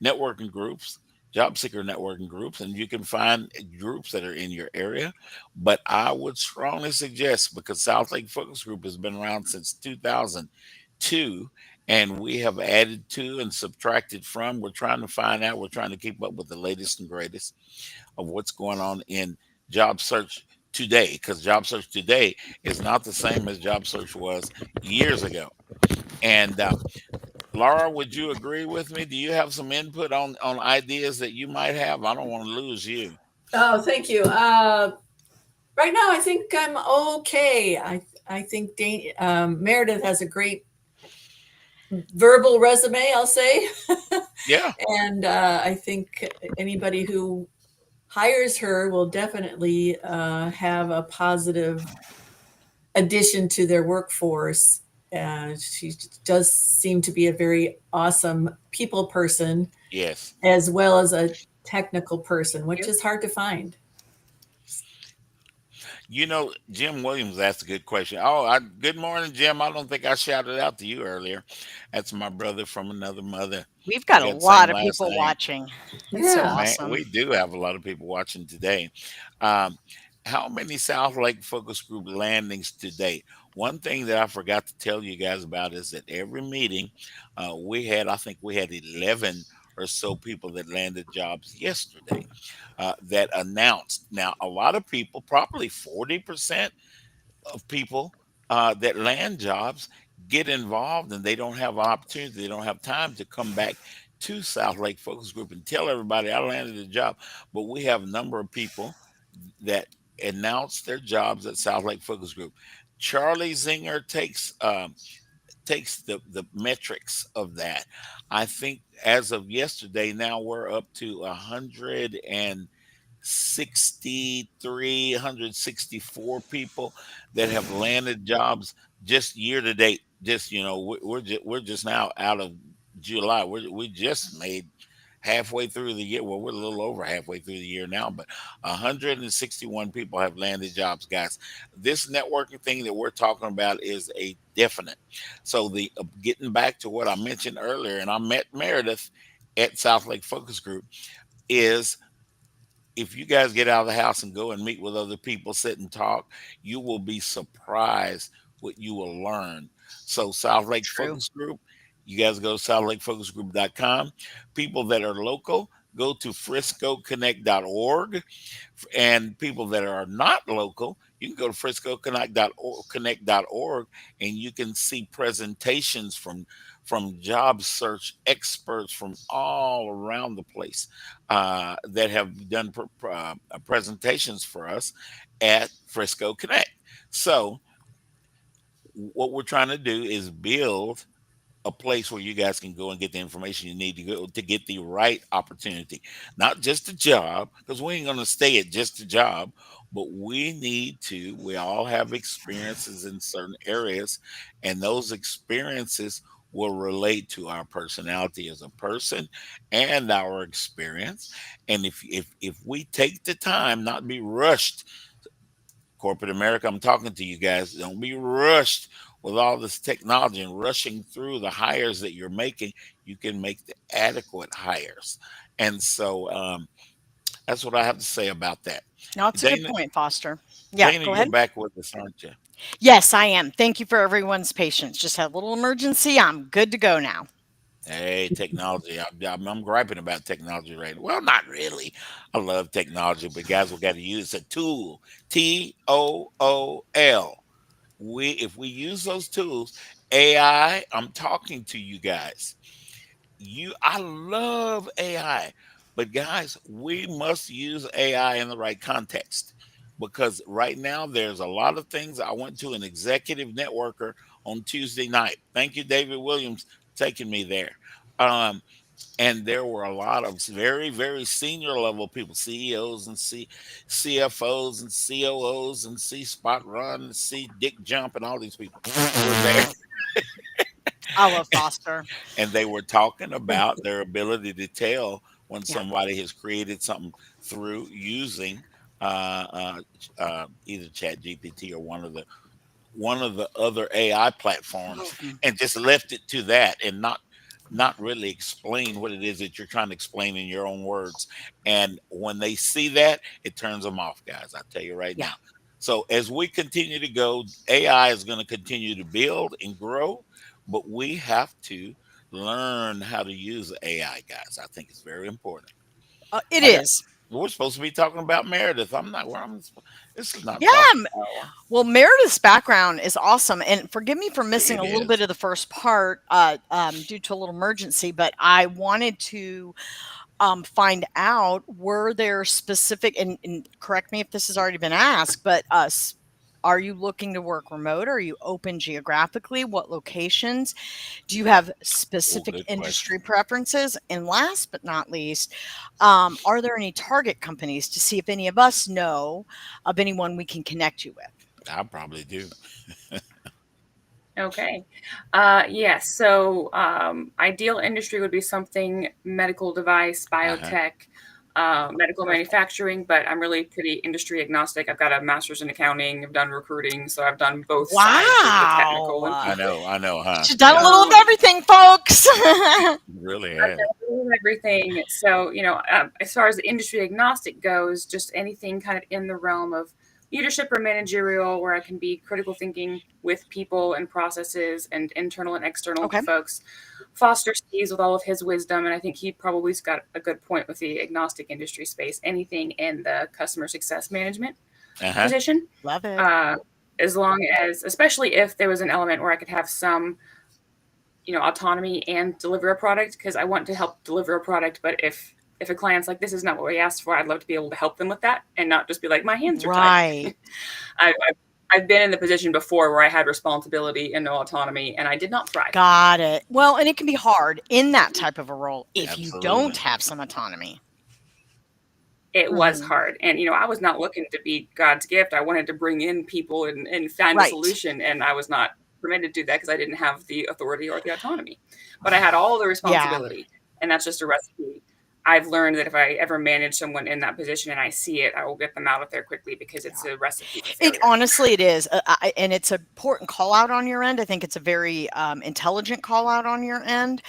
networking groups, job seeker networking groups, and you can find groups that are in your area. But I would strongly suggest, because South Lake Focus Group has been around since 2002, and we have added to and subtracted from. We're trying to find out. We're trying to keep up with the latest and greatest of what's going on in job search today, because job search today is not the same as job search was years ago. And Laura, would you agree with me? Do you have some input on ideas that you might have? I don't want to lose you. Oh, thank you. Right now, I think I'm okay. I think Meredith has a great verbal resume, I'll say. Yeah. And I think anybody who hires her will definitely have a positive addition to their workforce. She does seem to be a very awesome people person, Yes. as well as a technical person, which is hard to find. You know, Jim Williams asked a good question. Good morning, Jim. I don't think I shouted out to you earlier. That's my brother from another mother. We've We got a got the same lot of last people name. watching. It's so Yeah. Man, awesome. we do have a lot of people watching today. Um, how many South Lake Focus Group landings to date? One thing that I forgot to tell you guys about is that every meeting I think we had 11 or so people that landed jobs yesterday that announced. Now, a lot of people, probably 40% of people that land jobs get involved and they don't have opportunity, they don't have time to come back to South Lake Focus Group and tell everybody I landed a job. But we have a number of people that announce their jobs at South Lake Focus Group. Charlie Zinger takes the metrics of that. I think as of yesterday, now we're up to 164 people that have landed jobs just year to date. Just we're just now out of July. We just made halfway through the year. Well, we're a little over halfway through the year now, but 161 people have landed jobs, guys. This networking thing that we're talking about is a definite. So the getting back to what I mentioned earlier, and I met Meredith at South Lake Focus Group, is if you guys get out of the house and go and meet with other people, sit and talk, you will be surprised what you will learn. So South Lake True. Focus Group, you guys go to southlakefocusgroup.com. People that are local, go to friscoconnect.org. And people that are not local, you can go to friscoconnect.org and you can see presentations from job search experts from all around the place that have done presentations for us at Frisco Connect. So what we're trying to do is build a place where you guys can go and get the information you need to go to get the right opportunity, not just a job, because we ain't going to stay at just a job, but we all have experiences in certain areas, and those experiences will relate to our personality as a person and our experience. And if we take the time, not be rushed, corporate America, I'm talking to you guys. Don't be rushed with all this technology and rushing through the hires that you're making. You can make the adequate hires. And so that's what I have to say about that. No, it's a good Dana, point, Foster. Yeah, Dana, go you're ahead. back with us, aren't you? Yes, I am. Thank you for everyone's patience. Just had a little emergency. I'm good to go now. Hey, technology. I'm griping about technology right now. Well, not really. I love technology, but guys, we got to use a tool. TOOL. If we use those tools, AI, I'm talking to you guys. I love AI, but guys, we must use AI in the right context because right now there's a lot of things. I went to an executive networker on Tuesday night. Thank you, David Williams, taking me there. Um, and there were a lot of very, very senior level people, CEOs and CFOs and COOs and C Spot Run and C Dick Jump and all these people were there. I love Foster. And they were talking about their ability to tell when Yeah. somebody has created something through using either Chat GPT or one of the other AI platforms, and just left it to that and not really explain what it is that you're trying to explain in your own words. And when they see that, it turns them off, guys. I tell you right Yeah. now. So as we continue to go, AI is going to continue to build and grow, but we have to learn how to use AI, guys. I think it's very important. It I got. is. We're supposed to be talking about Meredith. I'm not. This is not Yeah. talking hour. Well, Meredith's background is awesome, and forgive me for missing It a little is. bit of the first part due to a little emergency, but I wanted to find out, were there specific, and correct me if this has already been asked, but Are you looking to work remote? Are you open geographically? What locations? Do you have specific good industry preferences? And last but not least, are there any target companies to see if any of us know of anyone we can connect you with? I probably do. Okay. Yes. So, ideal industry would be something medical device, biotech, medical manufacturing, but I'm really pretty industry agnostic. I've got a master's in accounting. I've done recruiting, so I've done both sides of the technical. Wow. And I know, huh? She's done a little of everything, folks. Really I've has. done a little of everything. So, as far as the industry agnostic goes, just anything kind of in the realm of leadership or managerial, where I can be critical thinking with people and processes and internal and external Okay. folks. Foster sees with all of his wisdom, and I think he probably's got a good point with the agnostic industry space. Anything in the customer success management position. Love it. As long as, especially if there was an element where I could have some, autonomy and deliver a product, because I want to help deliver a product. But if a client's like, this is not what we asked for, I'd love to be able to help them with that and not just be like, my hands are tied. Right. I've been in the position before where I had responsibility and no autonomy, and I did not thrive. Got it. Well, and it can be hard in that type of a role if you Absolutely. don't have some autonomy. It was hard. And, I was not looking to be God's gift. I wanted to bring in people and find a Right. solution. And I was not permitted to do that because I didn't have the authority or the autonomy. But I had all the responsibility. And that's just a recipe. I've learned that if I ever manage someone in that position and I see it, I will get them out of there quickly because it's a recipe for failure. Honestly, it is. And it's an important call out on your end. I think it's a very intelligent call out on your end.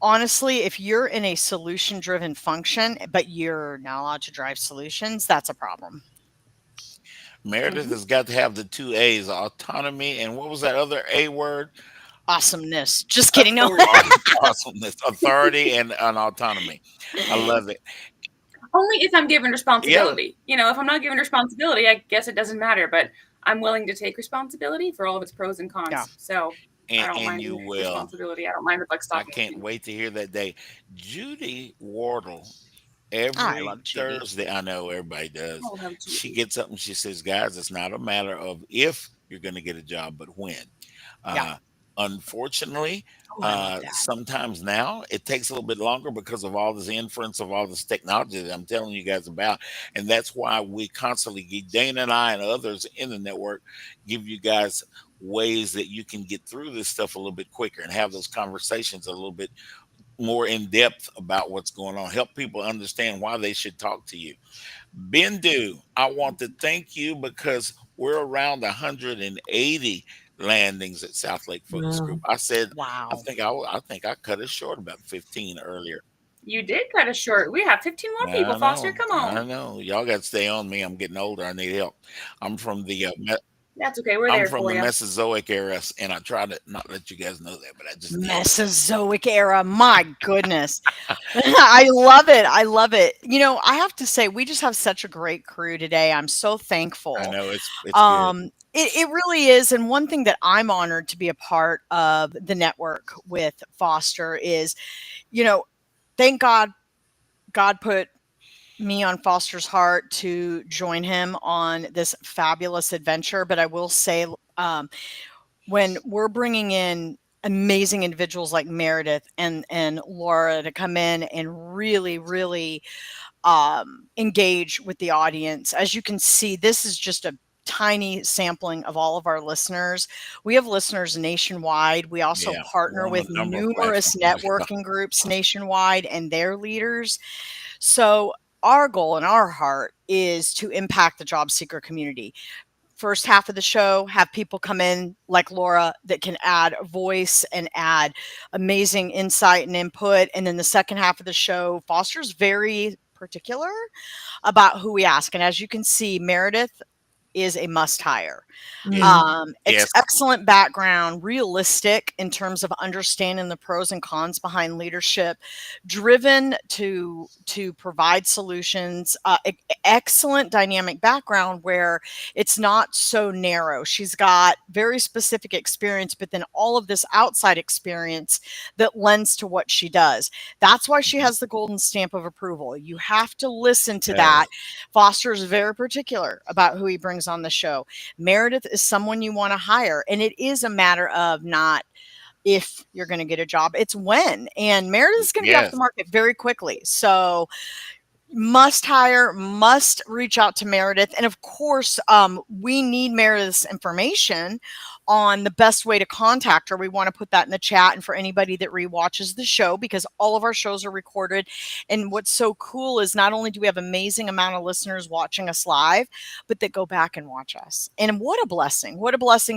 Honestly, if you're in a solution driven function, but you're not allowed to drive solutions, that's a problem. Meredith has got to have the two A's: autonomy, and what was that other A word? Awesomeness. Just kidding. No. Awesomeness, authority, and autonomy. I love it. Only if I'm given responsibility. If I'm not given responsibility, I guess it doesn't matter. But I'm willing to take responsibility for all of its pros and cons. Yeah. So I don't And mind you will. responsibility. I don't mind the buck I stopping. can't wait to hear that day. Judy Wardle, I every love Judy. Thursday, I know everybody does. I love Judy. She gets up and she says, guys, it's not a matter of if you're going to get a job, but when. Yeah. Unfortunately, I love that. sometimes now it takes a little bit longer because of all this inference of all this technology that I'm telling you guys about. And that's why we constantly, Dana and I and others in the network, give you guys ways that you can get through this stuff a little bit quicker and have those conversations a little bit more in depth about what's going on. Help people understand why they should talk to you. Bindu, I want to thank you because we're around 180 landings at South Lake Focus Group. I said, Wow. I think I cut it short about 15 earlier. You did cut it short. We have 15 more people, Foster. Come on. I know. Y'all got to stay on me. I'm getting older. I need help. I'm from the That's okay. We're I'm there from for the you. Mesozoic era, and I try to not let you guys know that, but I just did. Mesozoic era. My goodness. I love it. I love it. I have to say, we just have such a great crew today. I'm so thankful. I know it's good. It really is. And one thing that I'm honored to be a part of the network with Foster is, thank God put me on Foster's heart to join him on this fabulous adventure. But I will say, when we're bringing in amazing individuals like Meredith and Laura to come in and really, really engage with the audience, as you can see, this is just a tiny sampling of all of our listeners. We have listeners nationwide. We also partner with numerous networking groups nationwide and their leaders. So our goal and our heart is to impact the job seeker community. First half of the show, have people come in like Laura that can add voice and add amazing insight and input. And then the second half of the show, Foster's very particular about who we ask. And as you can see, Meredith is a must hire. Excellent background, realistic in terms of understanding the pros and cons behind leadership, driven to provide solutions, excellent dynamic background where it's not so narrow. She's got very specific experience, but then all of this outside experience that lends to what she does. That's why she has the golden stamp of approval. You have to listen to that. Foster is very particular about who he brings times on the show, Meredith is someone you want to hire. And it is a matter of not if you're going to get a job, it's when. And Meredith is going to be off the market very quickly. So must hire, must reach out to Meredith. And of course, we need Meredith's information on the best way to contact her. We want to put that in the chat, and for anybody that rewatches the show, because all of our shows are recorded. And what's so cool is not only do we have amazing amount of listeners watching us live, but that go back and watch us. And what a blessing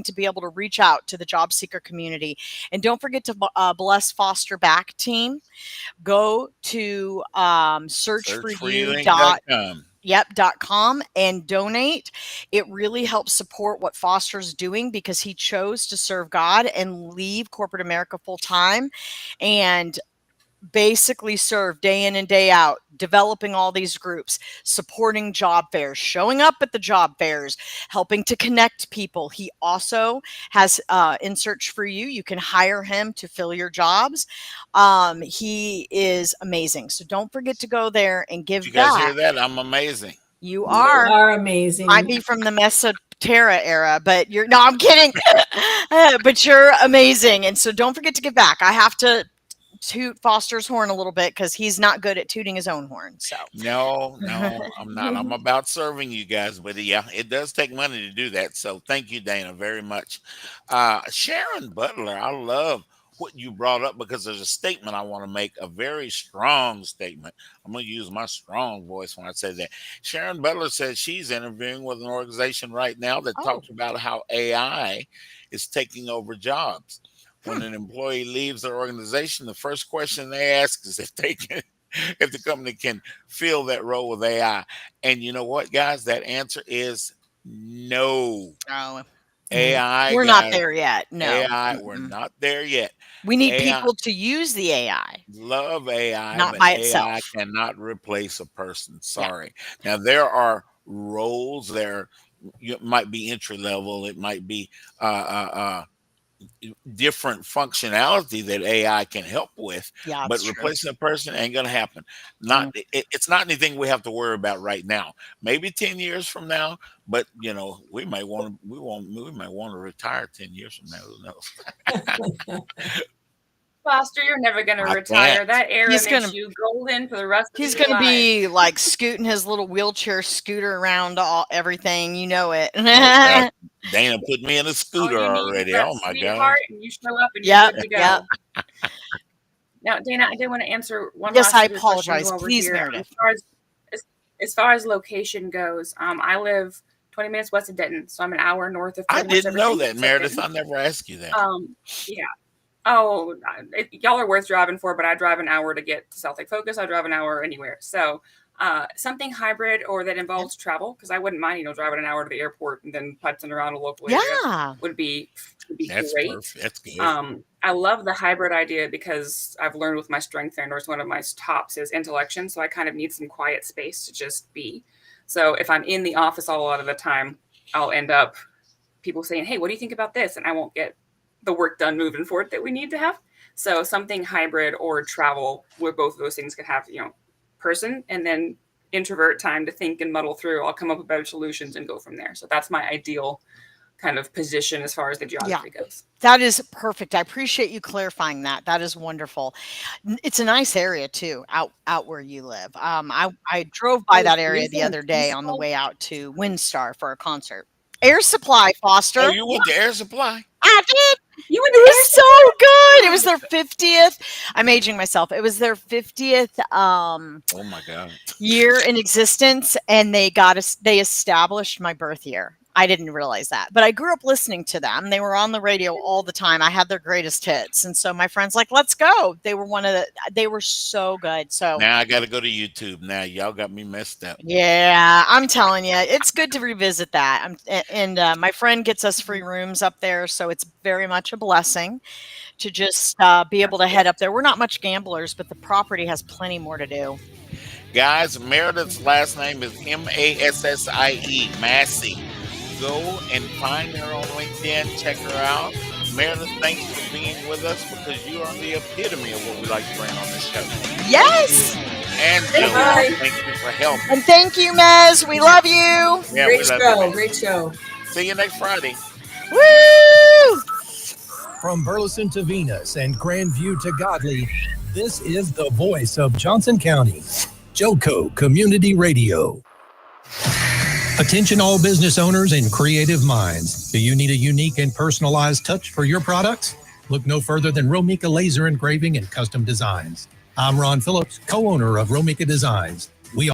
to be able to reach out to the job seeker community. And don't forget to bless Foster Back team. Go to searchforyou.com and donate. It really helps support what Foster's doing, because he chose to serve God and leave corporate America full time and basically serve day in and day out, developing all these groups, supporting job fairs, showing up at the job fairs, helping to connect people. He also has in Search for You. You can hire him to fill your jobs. He is amazing. So don't forget to go there and give You guys back. hear that? I'm amazing. You are amazing. Might be from the Mesoterra era, but you're no, I'm kidding. But you're amazing. And so don't forget to give back. I have to toot Foster's horn a little bit because he's not good at tooting his own horn. So no, I'm not. I'm about serving you guys, but yeah, it does take money to do that. So thank you, Dana, very much. Sharon Butler, I love what you brought up, because there's a statement I want to make, a very strong statement. I'm going to use my strong voice when I say that. Sharon Butler says she's interviewing with an organization right now that talks about how AI is taking over jobs. When an employee leaves their organization, the first question they ask is if the company can fill that role with AI. And you know what, guys? That answer is no. Oh, AI. We're not there yet. No. AI, we're not there yet. We need AI, people to use the AI. love AI, Not but by AI itself. cannot replace a person. Sorry. Now, there are roles there. It might be entry level. It might be different functionality that AI can help with, but replacing a person ain't gonna happen. It's not anything we have to worry about right now. Maybe 10 years from now, but we might want to retire 10 years from now. Who knows? Foster, you're never going to retire. That era makes you golden for the rest of your life. He's going to be like scooting his little wheelchair scooter around everything. You know it. Dana put me in a scooter already. Oh my God. And you show up and you're good to go. Now, Dana, I did want to answer one last I apologize. Please, Meredith. As far as location goes, I live 20 minutes west of Denton, so I'm an hour north of. I didn't know that, Meredith. I never asked you that. Yeah. Oh, y'all are worth driving for, but I drive an hour to get to South Lake Focus. I drive an hour anywhere. So something hybrid or that involves travel, because I wouldn't mind, driving an hour to the airport and then putzing around a local area would be That's great. Perfect. That's good. I love the hybrid idea because I've learned with my strength finders, one of my tops is intellection. So I kind of need some quiet space to just be. So if I'm in the office a lot of the time, I'll end up people saying, hey, what do you think about this? And I won't get the work done moving forward that we need to have. So something hybrid or travel where both of those things could have, person and then introvert time to think and muddle through. I'll come up with better solutions and go from there. So that's my ideal kind of position as far as the geography goes. That is perfect. I appreciate you clarifying that. That is wonderful. It's a nice area too, out where you live. I drove by that area the other day on the way out to Windstar for a concert. Air Supply, Foster. Oh, you went to Air Supply? I did. It was so good. It was their 50th. I'm aging myself. It was their 50th oh my God. year in existence, and they established my birth year. I didn't realize that, but I grew up listening to them. They were on the radio all the time. I had their greatest hits. And so my friend's like, let's go. They were so good. So now I got to go to YouTube. Now y'all got me messed up. Yeah, I'm telling you, it's good to revisit that. And my friend gets us free rooms up there. So it's very much a blessing to just be able to head up there. We're not much gamblers, but the property has plenty more to do. Guys, Meredith's last name is Massie, Massie. Go and find her on LinkedIn. Check her out. Meredith, thanks for being with us, because you are the epitome of what we like to bring on this show. Yes. And Say Joe, hi. thank you for helping. And thank you, Mez. We love you. Yeah, Great we love show. you. Great show. See you next Friday. Woo! From Burleson to Venus and Grandview to Godley, this is the voice of Johnson County, Joco Community Radio. Attention all business owners and creative minds. Do you need a unique and personalized touch for your products? Look no further than Romika Laser Engraving and Custom Designs. I'm Ron Phillips, co-owner of Romika Designs.